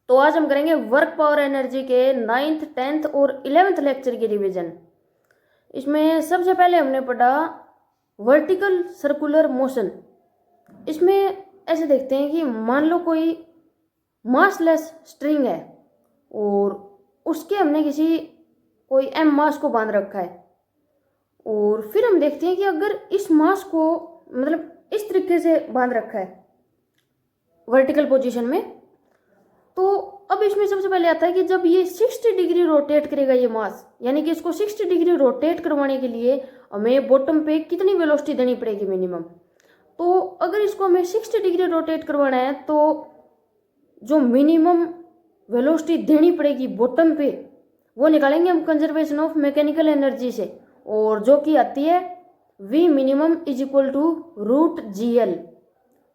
तो आज हम करेंगे वर्क पावर एनर्जी के 9th 10th और 11th लेक्चर की रिवीजन। इसमें सबसे पहले हमने पढ़ा वर्टिकल सर्कुलर मोशन। इसमें ऐसे देखते हैं कि मान लो कोई मासलेस स्ट्रिंग है और उसके हमने कोई एम मास को बांध रखा है, और फिर हम देखते हैं कि अगर इस मास को मतलब इस तरीके से बांध रखा है वर्टिकल पोजीशन में, तो अब इसमें सबसे पहले आता है कि जब ये 60 डिग्री रोटेट करेगा ये मास, यानी कि इसको 60 डिग्री रोटेट करवाने के लिए हमें बॉटम पे कितनी वेलोसिटी देनी पड़ेगी मिनिमम। तो अगर इसको हमें 60 डिग्री रोटेट करवाना है तो जो मिनिमम वेलोसिटी देनी पड़ेगी बॉटम पे वो निकालेंगे हम कंजर्वेशन ऑफ मैकेनिकल एनर्जी से, और जो कि आती है V minimum is equal to root GL।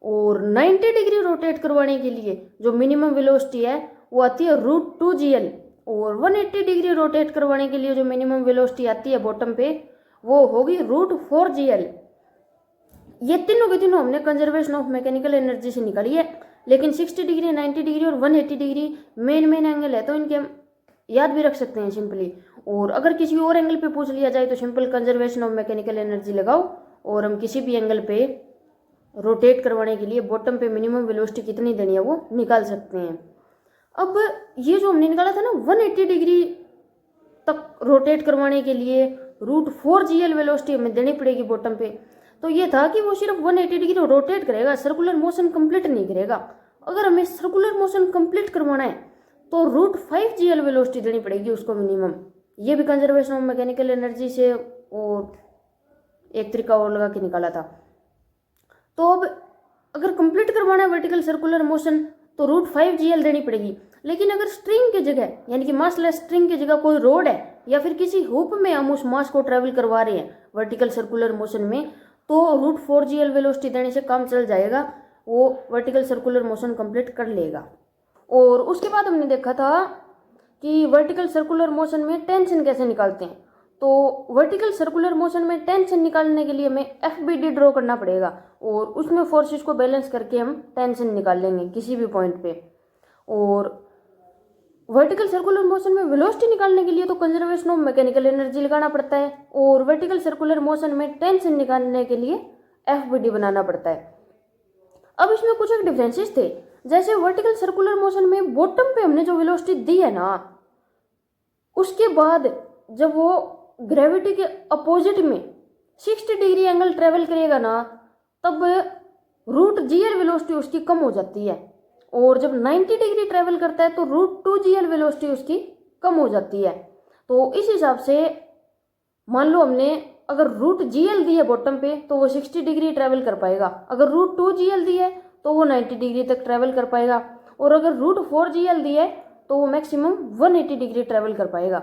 और 90 डिग्री रोटेट करवाने के लिए जो मिनिमम वेलोसिटी है वो आती है रूट 2GL, और 180 डिग्री रोटेट करवाने के लिए जो मिनिमम वेलोसिटी आती है बॉटम पे वो होगी रूट 4GL। ये तीनों के तीनों हमने कंजर्वेशन ऑफ मैकेनिकल एनर्जी से निकाली है, लेकिन 60 डिग्री 90 डिग्री और 180 डिग्री मेन एंगल है तो इनके हम याद भी रख सकते हैं सिंपली। और अगर किसी और एंगल पे पूछ लिया जाए तो simple conservation of mechanical energy लगाओ और हम किसी भी एंगल पे रोटेट करवाने के लिए बॉटम पे मिनिमम वेलोसिटी कितनी देनी है वो निकाल सकते हैं। अब ये जो हमने निकाला था ना 180 डिग्री तक रोटेट करवाने के लिए रूट 4GL वेलोसिटी हमें देनी पड़ेगी बॉटम पे, तो ये था कि वो सिर्फ 180 डिग्री रोटेट करेगा, सर्कुलर मोशन कंप्लीट नहीं करेगा। अगर हमें सर्कुलर मोशन कंप्लीट करवाना है तो रूट 5GL वेलोसिटी देनी पड़ेगी उसको मिनिमम। ये भी कंजर्वेशन ऑफ मैकेनिकल एनर्जी से और एक तरीका और लगा के निकाला था। तो अब अगर कंप्लीट करवाना है वर्टिकल सर्कुलर मोशन तो रूट 5GL देनी पड़ेगी, लेकिन अगर स्ट्रिंग की जगह यानी कि मासलेस स्ट्रिंग की जगह कोई रोड है या फिर किसी हुप में हम उस मास को ट्रेवल करवा रहे हैं वर्टिकल सर्कुलर मोशन में, तो रूट 4GL वेलोसिटी देने से काम चल जाएगा, वो वर्टिकल सर्कुलर मोशन कंप्लीट कर लेगा। और उसके बाद हमने देखा था कि वर्टिकल सर्कुलर मोशन में टेंशन कैसे निकालते हैं। तो वर्टिकल सर्कुलर मोशन में टेंशन निकालने के लिए हमें FBD ड्रॉ करना पड़ेगा और उसमें फोर्सेस को बैलेंस करके हम टेंशन निकाल लेंगे किसी भी पॉइंट पे। और वर्टिकल सर्कुलर मोशन में वेलोसिटी निकालने के लिए तो कंजर्वेशन ऑफ मैकेनिकल एनर्जी लगाना पड़ता है, और वर्टिकल सर्कुलर मोशन में टेंशन निकालने के लिए FBD बनाना पड़ता है। अब इसमें कुछ एक डिफरेंसेस थे, जैसे वर्टिकल सर्कुलर मोशन में बॉटम पे हमने जो वेलोसिटी दी है ना, उसके बाद जब वो ग्रेविटी के अपोजिट में 60 डिग्री एंगल ट्रेवल करेगा ना, तब रूट GL वेलोसिटी उसकी कम हो जाती है, और जब 90 डिग्री ट्रेवल करता है तो रूट 2GL वेलोसिटी उसकी कम हो जाती है। तो इस हिसाब से मान लो हमने अगर रूट GL दी है बॉटम पे तो वो 60 डिग्री ट्रेवल कर पाएगा, अगर रूट 2GL दी है तो वो 90 डिग्री तक ट्रेवल कर पाएगा, और अगर रूट 4GL दी है तो वो मैक्सिमम 180 डिग्री ट्रेवल कर पाएगा।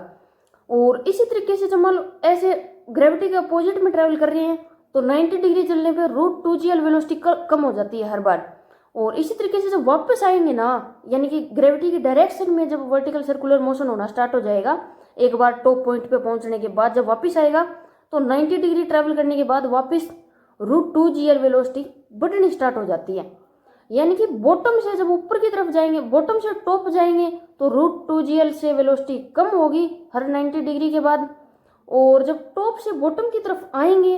और इसी तरीके से जब मान लो ऐसे ग्रेविटी के अपोजिट में ट्रेवल कर रहे हैं तो 90 डिग्री चलने पे रूट 2GL वेलोसिटी कम हो जाती है हर बार। और इसी तरीके से जब वापस आएंगे ना, यानी कि ग्रेविटी की डायरेक्शन में जब वर्टिकल सर्कुलर मोशन होना स्टार्ट हो जाएगा, एक बार टॉप पॉइंट पे पहुंचने के बाद जब वापस आएगा तो 90 डिग्री ट्रेवल करने के बाद वापस रूट 2GL वेलोसिटी बढ़नी स्टार्ट हो जाती है। यानी कि बॉटम से जब ऊपर की तरफ जाएंगे, बॉटम से टॉप जाएंगे तो रूट 2GL से वेलोसिटी कम होगी हर 90 डिग्री के बाद, और जब टॉप से बॉटम की तरफ आएंगे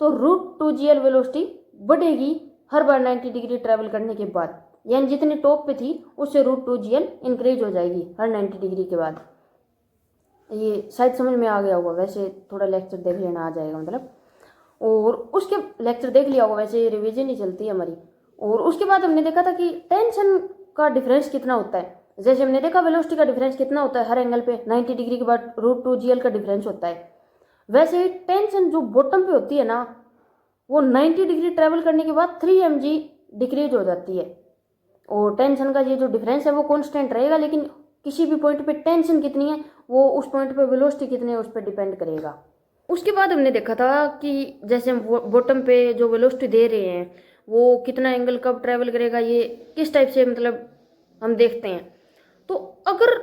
तो रूट 2GL वेलोसिटी बढ़ेगी हर बार 90 डिग्री ट्रैवल करने के बाद, यानी जितनी टॉप पे थी उससे रूट 2GL इंक्रीज हो जाएगी हर 90 डिग्री के बाद। ये शायद समझ में आ गया होगा, वैसे थोड़ा लेक्चर देख लेना आ जाएगा मतलब, और उसके लेक्चर देख लिया होगा, वैसे रिवीजन ही चलती है हमारी। और उसके बाद हमने देखा था कि टेंशन का डिफरेंस कितना होता है, जैसे हमने देखा वेलोसिटी का डिफरेंस कितना होता है हर एंगल पे 90 डिग्री के बाद रूट 2GL का डिफरेंस होता है, वैसे ही टेंशन जो बॉटम पे होती है ना वो 90 डिग्री ट्रेवल करने के बाद 3 mg डिक्रीज हो जाती है। और टेंशन का ये जो डिफरेंस है वो कांस्टेंट रहेगा, लेकिन किसी भी पॉइंट पे टेंशन कितनी है वो उस पॉइंट पे वेलोसिटी कितनी है उस पर डिपेंड करेगा। उसके बाद हमने देखा था कि जैसे हम बॉटम पे जो वेलोसिटी दे रहे हैं वो कितना एंगल कब ट्रेवल करेगा, ये किस टाइप से मतलब हम देखते हैं। तो अगर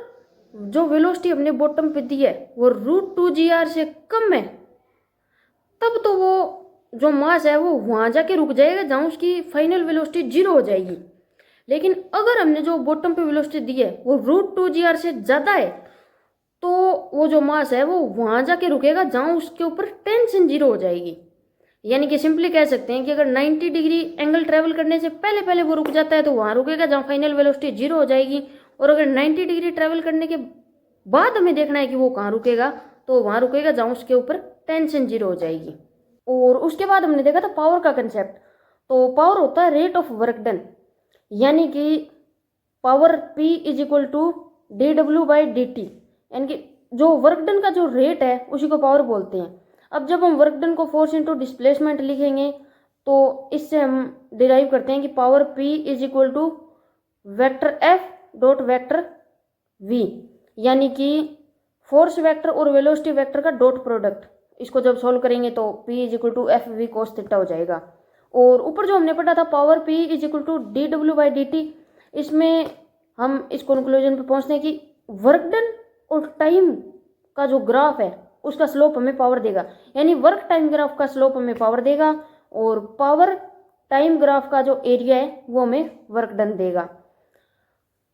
जो वेलोसिटी हमने बॉटम पे दी है वो रूट 2GR से कम है, तब तो वो जो मास है वो वहां जाके रुक जाएगा जहां उसकी फाइनल वेलोसिटी 0 हो जाएगी। लेकिन अगर हमने जो बॉटम पे वेलोसिटी दी है वो √2gr से ज़्यादा है तो वो जो मास है वो वहाँ जाके रुकेगा जहाँ उसके ऊपर टेंशन जीरो हो जाएगी। यानी कि सिंपली कह सकते हैं कि अगर 90 डिग्री एंगल ट्रेवल करने से पहले पहले वो रुक जाता है तो वहाँ रुकेगा जहाँ फाइनल वेलोसिटी जीरो हो जाएगी, और अगर 90 डिग्री ट्रेवल करने के बाद हमें देखना है कि वो कहाँ रुकेगा तो वहाँ रुकेगा जहाँ उसके ऊपर टेंशन जीरो हो जाएगी। और उसके बाद हमने देखा था पावर का कंसेप्ट। तो पावर होता है रेट ऑफ वर्क डन, यानी कि power P is equal to dW/dt, यानी कि जो वर्क डन का जो रेट है उसी को पावर बोलते हैं। अब जब हम वर्क डन को फोर्स इंटू डिस्प्लेसमेंट लिखेंगे तो इससे हम डिराइव करते हैं कि power P is equal to vector F dot vector V, यानी कि फोर्स वेक्टर और वेलोसिटी वेक्टर का डॉट प्रोडक्ट। इसको जब सॉल्व करेंगे तो P is equal to FV cos theta हो जाएगा। और ऊपर जो हमने पढ़ा था power P is equal to dW/dt, इसमें हम इस कंक्लूजन पे पहुंचते हैं कि वर्क डन और टाइम का जो ग्राफ है उसका स्लोप हमें पावर देगा, यानी वर्क टाइम ग्राफ का स्लोप हमें पावर देगा और पावर टाइम ग्राफ का जो एरिया है वो हमें वर्क डन देगा।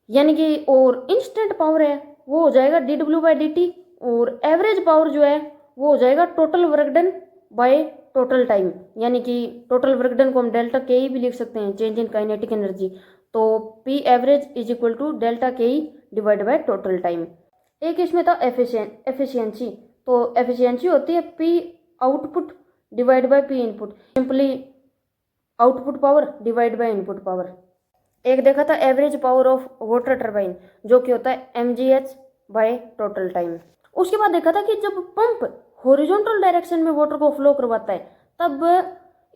यानी कि और इंस्टेंट पावर है वो हो जाएगा dW/dt, और एवरेज पावर जो है वो हो जाएगा total work done by total time, यानी कि टोटल वर्क डन को हम डेल्टा के भी लिख सकते हैं, चेंज इन काइनेटिक एनर्जी। तो P average is equal to delta K divide by total time. एक इसमें था एफिशिएंसी, तो एफिशिएंसी होती है P output divide by P input, simply output power divide by input power. एक देखा था average power of water turbine जो कि होता है mgh बाय टोटल टाइम। उसके बाद देखा था कि जब पंप हॉरिजॉन्टल डायरेक्शन में वाटर को फ्लो करवाता है तब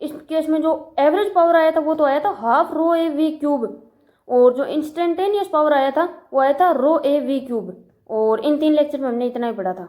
इस केस में जो एवरेज पावर आया था वो तो आया था ½ ρAv³, और जो इंस्टेंटेनियस पावर आया था वो आया था ρAv³। और इन 3 लेक्चर में हमने इतना ही पढ़ा था।